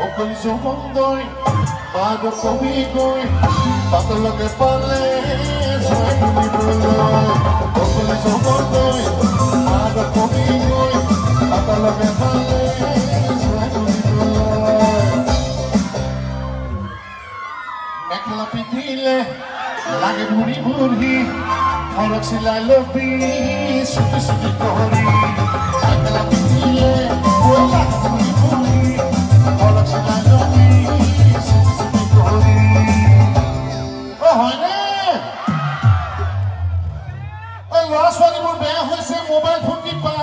অকলি সুগন্ধই পাগ কবি গৈ পাতলকে পালে জয় তুলিবলৈ অকলি সুগন্ধই পাগ কবি গৈ পাতলকে পালে জয় তুলিবলৈ মেখেলা পিন্ধিলে লাগে বুঢ়ী বুঢ়ী ফৰক চিলাই লবি চুটি চুটি কৰি মেখেলা পিন্ধিলে লাগে বুঢ়ী বুঢ়ী ফৰক চিলাই লবি চুটি চুটি কৰি হয়নে ল'ৰা ছোৱালীবোৰ বেয়া হৈছে মোবাইল ফোন টিপাই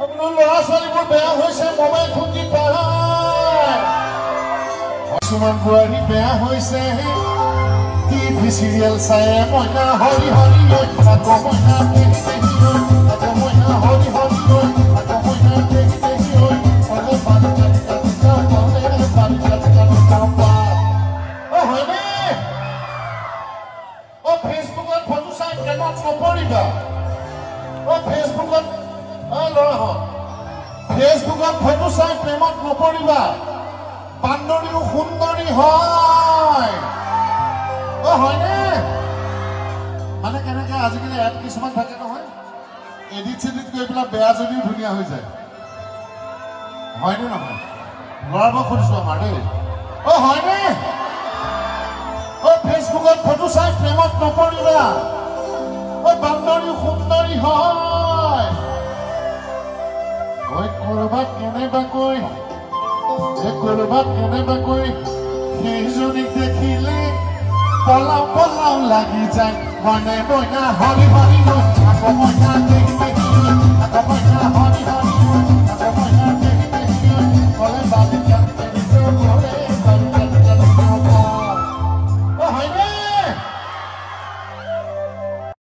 আপোনাৰ ল'ৰা ছোৱালীবোৰ বেয়া হৈছে মোবাইল ফোন টিপাই কিছুমান বোৱাৰী বেয়া হৈছে টিভি চিৰিয়েল চাই মইনা হৰি হৰি আকৌ মইনা দেহি দেহি আকৌ মইনা হৰি হৰি আকৌ মইনা দেহি দেহি হয়নে ফেচবুকত ফটো চাই প্ৰেমত নপৰিবা ফেচবুকত ল'ৰাহঁত ফেচবুকত ফটো চাই প্ৰেমত নপৰিবা বান্দৰীও সুন্দৰী হয় হয়নে মানে কেনেকৈ আজিকালি এপ কিছুমান থাকে নহয় এডিট চেডিট কৰি পেলাই বেয়া যদিও ধুনীয়া হৈ যায় হয়নে নহয় ল'ৰাবোৰক সুধিছোঁ আমাৰ দেই হয়নে ফেচবুকত ফটো চাই প্ৰেমত নপৰিবা বান্দৰীও সুন্দৰী হয় ক'ৰবাত কেনেবাকৈ ক'ৰবাত কেনেবাকৈ সেইজনীক দেখিলে পলাও পলাও লাগি যায় মইনা মইনা হৰি হৰি আকৌ মইনা দেহি দেহি আকৌ